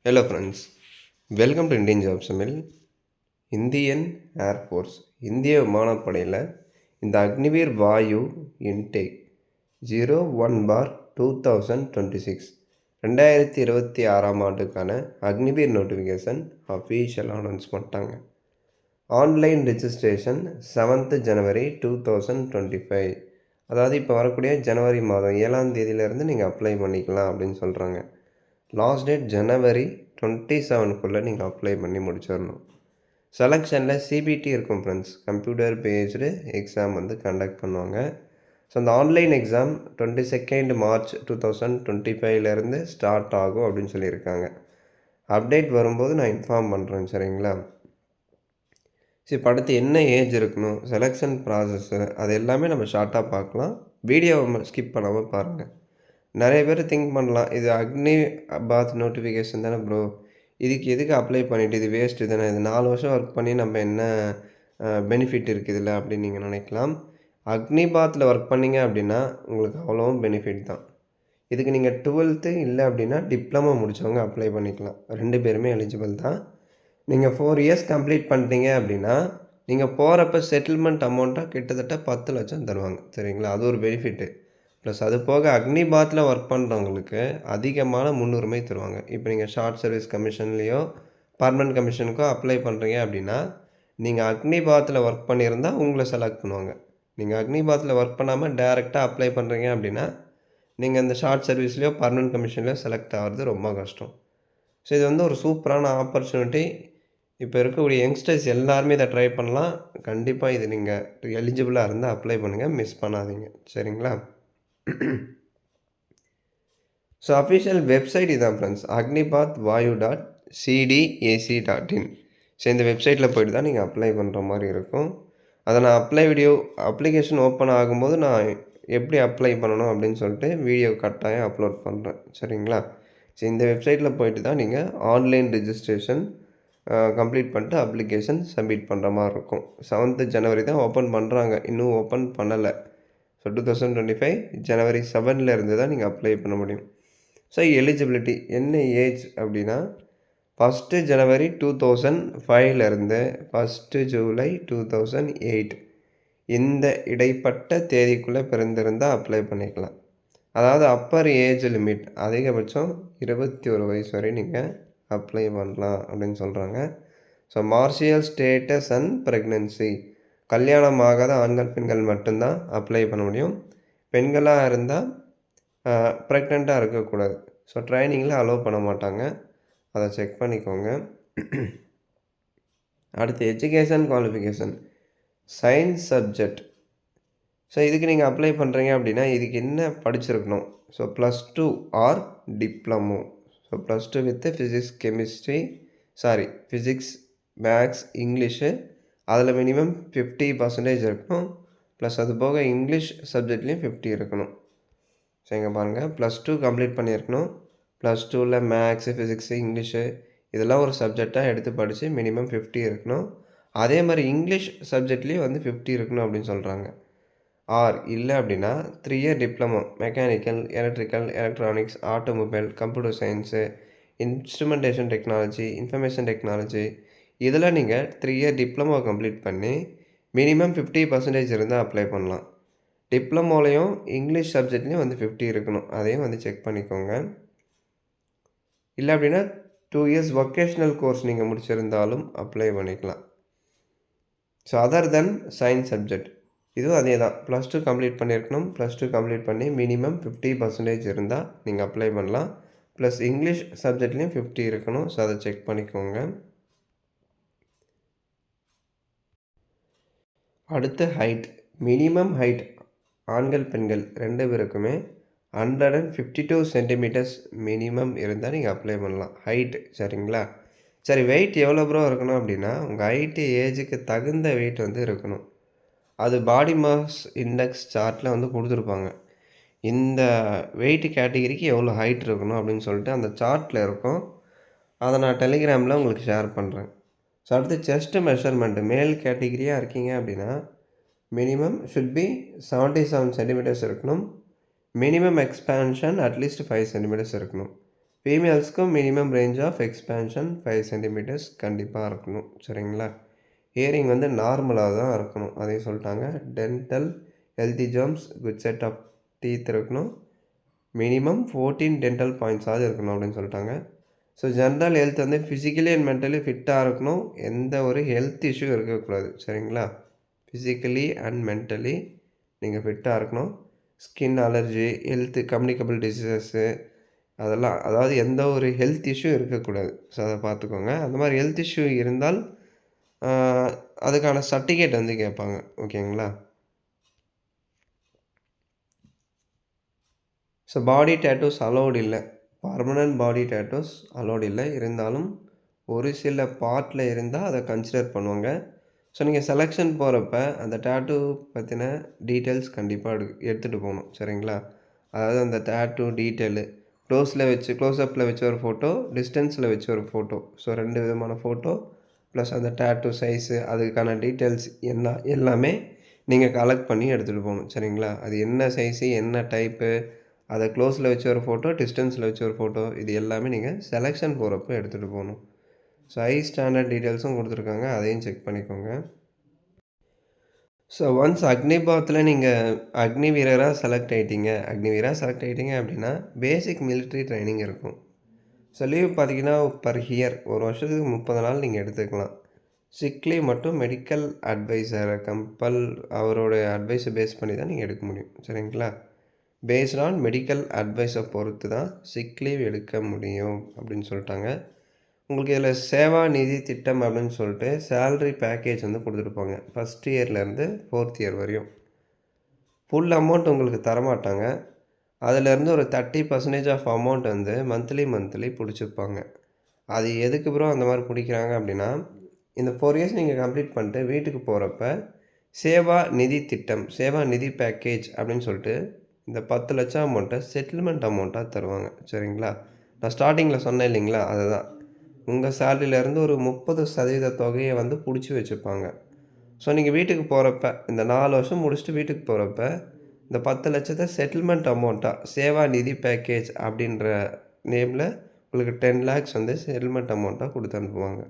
Hello friends, welcome to Indian Job Summit. Indian air force இந்திய விமானப்படையில் இந்த அக்னிவீர் வாயு இன்டேக் 01/2026 2026 ஆண்டுக்கான அக்னிவீர் நோட்டிஃபிகேஷன் அஃபீஷியல் அனௌன்ஸ் பண்ணிட்டாங்க. ஆன்லைன் ரிஜிஸ்ட்ரேஷன் 7th January 2025, அதாவது இப்போ வரக்கூடிய ஜனவரி மாதம் 7ஆம் தேதியிலேருந்து நீங்கள் அப்ளை பண்ணிக்கலாம் அப்படின்னு சொல்கிறாங்க. லாஸ்ட் டேட் January 27க்குள்ளே நீங்கள் அப்ளை பண்ணி முடிச்சிடணும். செலெக்ஷனில் சிபிடி இருக்கும் ஃப்ரெண்ட்ஸ், கம்ப்யூட்டர் பேஸ்டு எக்ஸாம் வந்து கண்டக்ட் பண்ணுவாங்க. ஸோ அந்த ஆன்லைன் எக்ஸாம் 22 March 2025 ஸ்டார்ட் ஆகும் அப்படின்னு சொல்லியிருக்காங்க. அப்டேட் வரும்போது நான் இன்ஃபார்ம் பண்ணுறேன், சரிங்களா? சரி, இப்போ அடுத்து என்ன ஏஜ் இருக்கணும், செலெக்ஷன் ப்ராசஸ்ஸு, அது எல்லாமே நம்ம ஷார்ட்டாக பார்க்கலாம். வீடியோவை ஸ்கிப் பண்ணாமல் பாருங்கள். நிறைய பேர் திங்க் பண்ணலாம், இது அக்னி பாத் நோட்டிஃபிகேஷன் தானே ப்ரோ, இதுக்கு எதுக்கு அப்ளை பண்ணிவிட்டு இது வேஸ்ட்டு தானே, இது 4 வருஷம் ஒர்க் பண்ணி நம்ம என்ன பெனிஃபிட் இருக்குது இதில் அப்படின்னு நீங்கள் நினைக்கலாம். அக்னி பாத்தில் ஒர்க் பண்ணிங்க அப்படின்னா உங்களுக்கு அவ்வளோவும் பெனிஃபிட் தான். இதுக்கு நீங்கள் 12th இல்லை அப்படின்னா டிப்ளமோ முடித்தவங்க அப்ளை பண்ணிக்கலாம். 2 பேருமே எலிஜிபிள் தான். நீங்கள் 4 இயர்ஸ் கம்ப்ளீட் பண்ணிட்டீங்க அப்படின்னா நீங்கள் போகிறப்ப செட்டில்மெண்ட் அமௌண்ட்டாக கிட்டத்தட்ட 10 லட்சம் தருவாங்க, சரிங்களா? அது ஒரு பெனிஃபிட்டு. ப்ளஸ் அது போக அக்னி பாத்தில் ஒர்க் பண்ணுறவங்களுக்கு அதிகமான முன்னுரிமை தருவாங்க. இப்போ நீங்கள் ஷார்ட் சர்வீஸ் கமிஷன்லேயோ பர்மனன்ட் கமிஷனுக்கோ அப்ளை பண்ணுறீங்க அப்படின்னா நீங்கள் அக்னி பாத்தில் ஒர்க் பண்ணியிருந்தால் உங்களை செலக்ட் பண்ணுவாங்க. நீங்கள் அக்னி பாத்தில் ஒர்க் பண்ணாமல் டேரெக்டாக அப்ளை பண்ணுறீங்க அப்படின்னா நீங்கள் இந்த ஷார்ட் சர்வீஸ்லேயோ பர்மனன்ட் கமிஷன்லேயோ செலக்ட் ஆகிறது ரொம்ப கஷ்டம். ஸோ இது வந்து ஒரு சூப்பரான ஆப்பர்ச்சுனிட்டி. இப்போ இருக்கக்கூடிய யங்ஸ்டர்ஸ் எல்லாருமே இதை ட்ரை பண்ணலாம். கண்டிப்பாக இது நீங்கள் எலிஜிபிளாக இருந்தால் அப்ளை பண்ணுங்கள், மிஸ் பண்ணாதீங்க, சரிங்களா? ஸோ அஃபிஷியல் வெப்சைட் இதான் ஃப்ரெண்ட்ஸ், agnipathvayu.cdac.in. ஸோ இந்த வெப்சைட்டில் போய்ட்டு தான் நீங்கள் அப்ளை பண்ணுற மாதிரி இருக்கும். அதை நான் அப்ளிகேஷன் ஓப்பன் ஆகும்போது நான் எப்படி அப்ளை பண்ணணும் அப்படின்னு சொல்லிட்டு வீடியோ கட்டாயம் அப்லோட் பண்ணுறேன், சரிங்களா? ஸோ இந்த வெப்சைட்டில் போய்ட்டு தான் நீங்கள் ஆன்லைன் ரிஜிஸ்ட்ரேஷன் கம்ப்ளீட் பண்ணிட்டு அப்ளிகேஷன் சப்மிட் பண்ணுற மாதிரி இருக்கும். 7th January தான் ஓப்பன் பண்ணுறாங்க, இன்னும் ஓப்பன் பண்ணலை. ஸோ 2025 January 7 தான் நீங்கள் அப்ளை பண்ண முடியும். ஸோ எலிஜிபிலிட்டி என்ன ஏஜ் அப்படின்னா 1st January 2005 1st July 2008 இந்த இடைப்பட்ட தேதிக்குள்ளே பிறந்திருந்தால் அப்ளை பண்ணிக்கலாம். அதாவது அப்பர் ஏஜ் லிமிட் அதிகபட்சம் 21 வயசு வரை நீங்கள் அப்ளை பண்ணலாம் அப்படின்னு சொல்கிறாங்க. So martial status and pregnancy, கல்யாணம் ஆகாத ஆண்கள் பெண்கள் மட்டும்தான் அப்ளை பண்ண முடியும். பெண்களாக இருந்தால் ப்ரெக்னெண்ட்டாக இருக்கக்கூடாது. ஸோ ட்ரைனிங்கில் அலோவ் பண்ண மாட்டாங்க, அதை செக் பண்ணிக்கோங்க. அடுத்து education qualification, science subject. So இதுக்கு நீங்கள் அப்ளை பண்ணுறீங்க அப்படின்னா இதுக்கு என்ன படிச்சிருக்கணும்? So +2 or diploma. So +2 with physics, maths, English, அதில் மினிமம் 50% இருக்கணும். ப்ளஸ் அது போக இங்கிலீஷ் சப்ஜெக்ட்லேயும் 50 இருக்கணும். ஸோ இங்கே பாருங்கள், +2 கம்ப்ளீட் பண்ணியிருக்கணும். +2ல் மேக்ஸு, ஃபிசிக்ஸு, இங்கிலீஷு இதெல்லாம் ஒரு சப்ஜெக்டாக எடுத்து படித்து மினிமம் 50 இருக்கணும். அதே மாதிரி இங்கிலீஷ் சப்ஜெக்ட்லேயும் வந்து 50 இருக்கணும் அப்படின்னு சொல்கிறாங்க. ஆர் இல்லை அப்படின்னா 3 year diploma mechanical, electrical, electronics, automobile, computer science, instrumentation technology, information technology, இதில் நீங்கள் 3 இயர் டிப்ளமோ கம்ப்ளீட் பண்ணி மினிமம் 50% இருந்தால் அப்ளை பண்ணலாம். டிப்ளமோலையும் இங்கிலீஷ் சப்ஜெக்ட்லேயும் வந்து 50 இருக்கணும், அதையும் வந்து செக் பண்ணிக்கோங்க. இல்லை அப்படின்னா 2 இயர்ஸ் வொக்கேஷ்னல் கோர்ஸ் நீங்கள் முடிச்சிருந்தாலும் அப்ளை பண்ணிக்கலாம். ஸோ அதர் தென் சயின்ஸ் சப்ஜெக்ட் இதுவும் அதே தான், +2 கம்ப்ளீட் பண்ணியிருக்கணும். +2 கம்ப்ளீட் பண்ணி மினிமம் 50% இருந்தால் நீங்கள் அப்ளை பண்ணலாம். ப்ளஸ் இங்கிலீஷ் சப்ஜெக்ட்லேயும் 50 இருக்கணும். ஸோ அதை செக் பண்ணிக்கோங்க. அடுத்து ஹைட், மினிமம் ஹைட் ஆண்கள் பெண்கள் 2 பேருக்குமே 152 சென்டிமீட்டர்ஸ் மினிமம் இருந்தால் நீங்கள் அப்ளை பண்ணலாம் ஹைட்டு, சரிங்களா? சரி, வெயிட் எவ்வளோ ப்ரோ இருக்கணும் அப்படின்னா உங்கள் ஹைட்டு ஏஜுக்கு தகுந்த வெயிட் வந்து இருக்கணும். அது பாடி மாஸ் இண்டெக்ஸ் சார்ட்டில் வந்து கொடுத்துருப்பாங்க. இந்த வெயிட் கேட்டகிரிக்கு எவ்வளோ ஹைட் இருக்கணும் அப்படின்னு சொல்லிட்டு அந்த சார்ட்டில் இருக்கும். அதை நான் டெலிகிராமில் உங்களுக்கு ஷேர் பண்ணுறேன். ஸோ அடுத்து செஸ்ட்டு மெஷர்மெண்ட்டு, மேல் கேட்டகிரியாக இருக்கீங்க அப்படின்னா மினிமம் ஷுட் பி 77 சென்டிமீட்டர்ஸ் இருக்கணும். மினிமம் எக்ஸ்பேன்ஷன் அட்லீஸ்ட் 5 சென்டிமீட்டர்ஸ் இருக்கணும். ஃபீமேல்ஸ்க்கும் minimum range of expansion 5 centimetres கண்டிப்பாக இருக்கணும். சரிங்களா? ஹியரிங் வந்து நார்மலாக தான் இருக்கணும். அதையும் சொல்லிட்டாங்க. Dental healthy germs good set of teeth இருக்கணும். மினிமம் 14 டென்டல் பாயிண்ட்ஸாவது இருக்கணும் அப்படின்னு சொல்லிட்டாங்க. ஸோ ஜென்ரல் ஹெல்த் வந்து ஃபிசிக்கலி அண்ட் மென்டலி ஃபிட்டாக இருக்கணும். எந்த ஒரு ஹெல்த் இஷ்யூ இருக்கக்கூடாது. சரிங்களா? ஃபிசிக்கலி அண்ட் மென்டலி நீங்கள் ஃபிட்டாக இருக்கணும். ஸ்கின் அலர்ஜி, கம்யூனிகபிள் டிசீசஸ்ஸு அதெல்லாம், அதாவது எந்த ஒரு ஹெல்த் இஷ்யூ இருக்கக்கூடாது. ஸோ அதை பார்த்துக்கோங்க. அந்த மாதிரி ஹெல்த் இஷ்யூ இருந்தால் அதுக்கான சர்டிஃபிகேட் வந்து கேட்பாங்க. ஓகேங்களா? ஸோ பாடி டேட்டூஸ் அலோவ்டு இல்லை. பர்மனன்ட் பாடி டேட்டூஸ் அலோவ்டு இல்லை. இருந்தாலும் ஒரு சில பார்ட்டில் இருந்தால் அதை கன்சிடர் பண்ணுவாங்க. ஸோ நீங்கள் செலெக்ஷன் போகிறப்ப அந்த டேட்டூ பற்றின டீட்டெயில்ஸ் கண்டிப்பாக எடுத்துகிட்டு போகணும். சரிங்களா? அதாவது அந்த டேட்டூ டீட்டெயிலு க்ளோஸ்அப்பில் வச்ச ஒரு ஃபோட்டோ, டிஸ்டன்ஸில் வச்ச ஒரு ஃபோட்டோ. ஸோ 2 விதமான ஃபோட்டோ ப்ளஸ் அந்த டேட்டூ சைஸு அதுக்கான டீட்டெயில்ஸ் எல்லாமே நீங்கள் கலெக்ட் பண்ணி எடுத்துகிட்டு போகணும். சரிங்களா? அது என்ன சைஸு, என்ன டைப்பு, அதை க்ளோஸில் வச்ச ஒரு ஃபோட்டோ, டிஸ்டன்ஸில் வச்ச ஒரு ஃபோட்டோ, இது எல்லாமே நீங்கள் செலெக்ஷன் போகிறப்ப எடுத்துகிட்டு போகணும். ஸோ ஹை ஸ்டாண்டர்ட் டீட்டெயில்ஸும் கொடுத்துருக்காங்க. அதையும் செக் பண்ணிக்கோங்க. ஸோ ஒன்ஸ் அக்னிபாத்தில் நீங்கள் அக்னி வீரராக செலக்ட் ஆகிட்டீங்க அப்படின்னா பேசிக் மிலிட்ரி ட்ரைனிங் இருக்கும். ஸோ லீவ் பார்த்தீங்கன்னா பர் இயர் ஒரு வருஷத்துக்கு 30 நாள் நீங்கள் எடுத்துக்கலாம். சிக் லீவ் மட்டும் மெடிக்கல் அட்வைசரை அவரோட அட்வைஸை பேஸ் பண்ணி தான் நீங்கள் எடுக்க முடியும். சரிங்களா? பேஸ்ட் ஆன் மெடிக்கல் அட்வைஸை பொறுத்து தான் சிக் லீவ் எடுக்க முடியும் அப்படின்னு சொல்லிட்டாங்க. உங்களுக்கு இதில் சேவா நிதி திட்டம் அப்படின்னு சொல்லிட்டு சேல்ரி பேக்கேஜ் வந்து கொடுத்துருப்பாங்க. ஃபஸ்ட் இயர்லேருந்து 4th இயர் வரையும் ஃபுல் அமௌண்ட் உங்களுக்கு தரமாட்டாங்க. அதிலேருந்து ஒரு 30% ஆஃப் அமௌண்ட் வந்து மந்த்லி பிடிச்சிப்பாங்க. அது எதுக்கு ப்ரோ அந்த மாதிரி பிடிக்கிறாங்க அப்படின்னா, இந்த 4 இயர்ஸ் நீங்கள் கம்ப்ளீட் பண்ணிட்டு வீட்டுக்கு போகிறப்ப சேவா நிதி பேக்கேஜ் அப்படின்னு சொல்லிட்டு இந்த 10 லட்சம் அமௌண்ட்டை செட்டில்மெண்ட் அமௌண்ட்டாக தருவாங்க. சரிங்களா? நான் ஸ்டார்டிங்கில் சொன்னேன் இல்லைங்களா? அதுதான். உங்கள் சேலரியிலேருந்து ஒரு 30% தொகையை வந்து பிடிச்சி வச்சுப்பாங்க. ஸோ நீங்கள் வீட்டுக்கு போகிறப்ப இந்த 4 வருஷம் முடிச்சுட்டு வீட்டுக்கு போகிறப்ப இந்த 10 லட்சத்தை செட்டில்மெண்ட் அமௌண்ட்டாக சேவா நிதி பேக்கேஜ் அப்படின்ற நேமில் உங்களுக்கு 10 லேக்ஸ் வந்து செட்டில்மெண்ட் அமௌண்ட்டாக கொடுத்து அனுப்புவாங்க.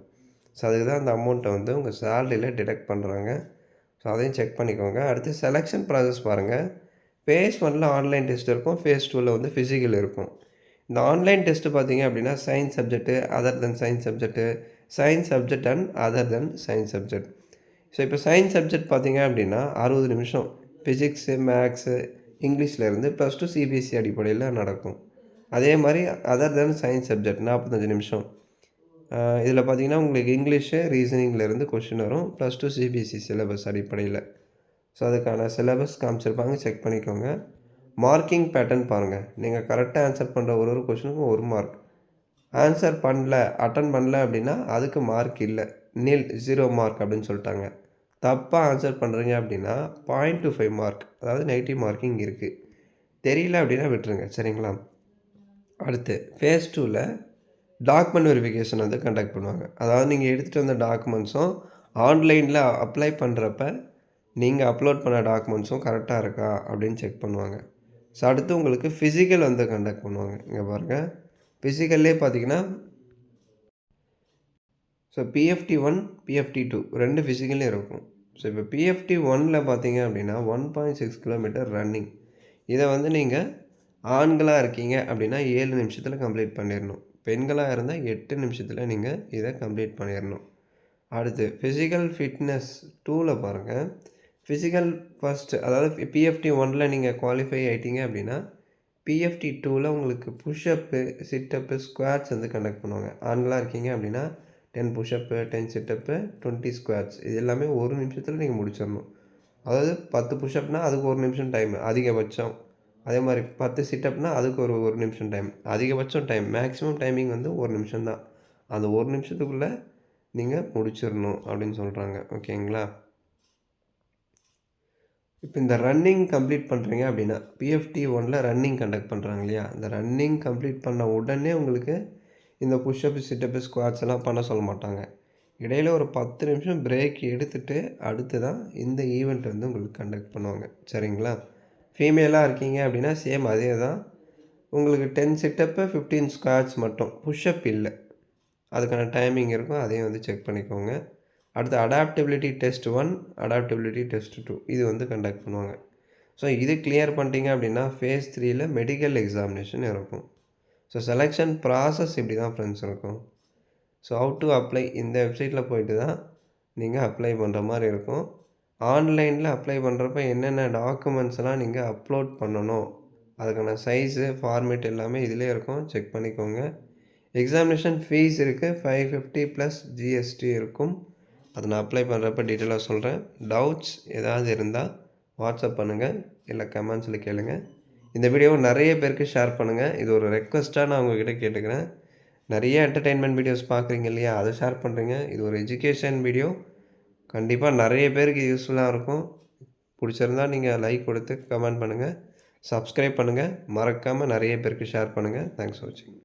ஸோ அதுக்கு தான் அந்த அமௌண்ட்டை வந்து உங்கள் சேலரியில் டிடெக்ட் பண்ணுறாங்க. ஸோ அதையும் செக் பண்ணிக்கோங்க. அடுத்து செலெக்ஷன் ப்ராசஸ் பாருங்கள். ஃபேஸ் 1ல் ஆன்லைன் டெஸ்ட் இருக்கும். ஃபேஸ் 2ல் வந்து ஃபிசிக்கல் இருக்கும். இந்த ஆன்லைன் டெஸ்ட்டு பார்த்தீங்க அப்படின்னா science subject, other then science subject, science subject and other then science subject. So இப்போ சயின்ஸ் சப்ஜெக்ட் பார்த்தீங்க அப்படின்னா 60 நிமிஷம் ஃபிசிக்ஸு, மேக்ஸு, இங்கிலீஷ்லேருந்து +2 சிபிஎஸ்சி அடிப்படையில் நடக்கும். அதே மாதிரி அதர் தென் சயின்ஸ் சப்ஜெக்ட் 45 நிமிஷம். இதில் பார்த்தீங்கன்னா உங்களுக்கு இங்கிலீஷு, ரீசனிங்லேருந்து கொஷின் வரும். +2 சிபிஎஸ்சி சிலபஸ் அடிப்படையில். ஸோ அதுக்கான சிலபஸ் காமிச்சிருப்பாங்க, செக் பண்ணிக்கோங்க. மார்க்கிங் பேட்டர்ன் பாருங்கள். நீங்கள் கரெக்டாக ஆன்சர் பண்ணுற ஒரு கொஷினுக்கும் 1 மார்க். அட்டன் பண்ணல அப்படின்னா அதுக்கு மார்க் இல்லை. 0 மார்க் அப்படின்னு சொல்லிட்டாங்க. தப்பாக ஆன்சர் பண்ணுறீங்க அப்படின்னா 0.25 மார்க், அதாவது நெகட்டிவ் மார்க்கிங் இருக்குது. தெரியல அப்படின்னா விட்டுருங்க. சரிங்களா? அடுத்து ஃபேஸ் 2ல் டாக்குமெண்ட் வெரிஃபிகேஷன் வந்து கண்டக்ட் பண்ணுவாங்க. அதாவது நீங்கள் எடுத்துகிட்டு வந்த டாக்குமெண்ட்ஸும் ஆன்லைனில் அப்ளை பண்ணுறப்ப நீங்கள் அப்லோட் பண்ண டாக்குமெண்ட்ஸும் கரெக்டாக இருக்கா அப்படின்னு செக் பண்ணுவாங்க. ஸோ அடுத்து உங்களுக்கு ஃபிசிக்கல் வந்து கண்டக்ட் பண்ணுவாங்க. இங்கே பாருங்கள், ஃபிசிக்கல்லே பார்த்தீங்கன்னா ஸோ பிஎஃப்டி 1, பிஎஃப்டி 2 2 ஃபிசிக்கல்லையும் இருக்கும். ஸோ இப்போ பிஎஃப்டி 1ல் பார்த்தீங்க அப்படின்னா 1.6 கிலோமீட்டர் ரன்னிங். இதை வந்து நீங்கள் ஆண்களாக இருக்கீங்க அப்படின்னா 7 நிமிஷத்தில் கம்ப்ளீட் பண்ணிடணும். பெண்களாக இருந்தால் 8 நிமிஷத்தில் நீங்கள் இதை கம்ப்ளீட் பண்ணிடணும். அடுத்து ஃபிசிக்கல் ஃபிட்னஸ் 2ல் பாருங்கள். ஃபிசிக்கல் ஃபஸ்ட்டு, அதாவது பிஎஃப்டி 1ல் நீங்கள் குவாலிஃபை ஆகிட்டீங்க அப்படின்னா பிஎஃப்டி 2ல் உங்களுக்கு புஷ்அப்பு, சிட்டப்பு, ஸ்குவாட்ஸ் வந்து கண்டக்ட் பண்ணுவாங்க. ஆண்களாக இருக்கீங்க அப்படின்னா 10 புஷ்அப்பு, 10 சிட்டப்பு, 20 ஸ்குவாட்ஸ், இது எல்லாமே 1 நிமிஷத்தில் நீங்கள் முடிச்சிடணும். அதாவது 10 புஷ்அப்னால் அதுக்கு 1 நிமிஷம் டைம் அதிகபட்சம். அதே மாதிரி 10 சிட்டப்னால் அதுக்கு ஒரு நிமிஷம் டைம் அதிகபட்சம் டைம். மேக்ஸிமம் டைமிங் வந்து 1 நிமிஷம் தான். அந்த 1 நிமிஷத்துக்குள்ளே நீங்கள் முடிச்சிடணும் அப்படின்னு சொல்கிறாங்க. ஓகேங்களா? இப்போ இந்த ரன்னிங் கம்ப்ளீட் பண்ணுறீங்க அப்படின்னா பிஎஃப்டி 1ல் ரன்னிங் கண்டக்ட் பண்ணுறாங்க இல்லையா? இந்த ரன்னிங் கம்ப்ளீட் பண்ண உடனே உங்களுக்கு இந்த புஷ்அப், சிட்டப்பு, ஸ்குவாட்ஸ் எல்லாம் பண்ண சொல்ல மாட்டாங்க. இடையில் ஒரு 10 நிமிஷம் பிரேக் எடுத்துகிட்டு அடுத்து தான் இந்த ஈவெண்ட் வந்து உங்களுக்கு கண்டக்ட் பண்ணுவாங்க. சரிங்களா? ஃபீமேலாக இருக்கீங்க அப்படின்னா சேம் அதே தான். உங்களுக்கு 10 சிட்டப்பு 15 ஸ்குவாட்ஸ் மட்டும் புஷ்அப் இல்லை. அதுக்கான டைமிங் இருக்கும். அதையும் வந்து செக் பண்ணிக்கோங்க. அடுத்து அடாப்டபிலிட்டி டெஸ்ட் 1, அடாப்டபிலிட்டி டெஸ்ட் 2 இது வந்து கண்டக்ட் பண்ணுவாங்க. ஸோ இது கிளியர் பண்ணிட்டீங்க அப்படின்னா ஃபேஸ் 3ல மெடிக்கல் எக்ஸாமினேஷன் இருக்கும். ஸோ செலெக்ஷன் ப்ராசஸ் இப்படி தான் ஃப்ரெண்ட்ஸ் இருக்கும். ஸோ ஹவ் டு அப்ளை இந்த வெப்சைட்டில் போயிட்டு தான் நீங்கள் அப்ளை பண்ணுற மாதிரி இருக்கும். ஆன்லைனில் அப்ளை பண்ணுறப்ப என்னென்ன டாக்குமெண்ட்ஸ்லாம் நீங்கள் அப்லோட் பண்ணணும், அதுக்கான சைஸு ஃபார்மேட் எல்லாமே இதிலே இருக்கும். செக் பண்ணிக்கோங்க. எக்ஸாமினேஷன் ஃபீஸ் இருக்குது 550 ப்ளஸ் ஜிஎஸ்டி இருக்கும். அதை நான் அப்ளை பண்ணுறப்ப டீட்டெயிலாக சொல்கிறேன். டவுட்ஸ் ஏதாவது இருந்தால் வாட்ஸ்அப் பண்ணுங்கள், இல்லை கமெண்ட்ஸில் கேளுங்கள். இந்த வீடியோவை நிறைய பேருக்கு ஷேர் பண்ணுங்கள். இது ஒரு ரெக்வெஸ்ட்டாக நான் உங்ககிட்ட கேட்டுக்கிறேன். நிறைய என்டர்டெயின்மெண்ட் வீடியோஸ் பார்க்குறீங்க இல்லையா, அதை ஷேர் பண்ணுறீங்க. இது ஒரு எஜுகேஷன் வீடியோ. கண்டிப்பாக நிறைய பேருக்கு யூஸ்ஃபுல்லாக இருக்கும். பிடிச்சிருந்தா நீங்கள் லைக் கொடுத்து கமெண்ட் பண்ணுங்கள், சப்ஸ்கிரைப் பண்ணுங்கள். மறக்காமல் நிறைய பேருக்கு ஷேர் பண்ணுங்கள். தேங்க்ஸ் ஃபார் வாட்சிங்.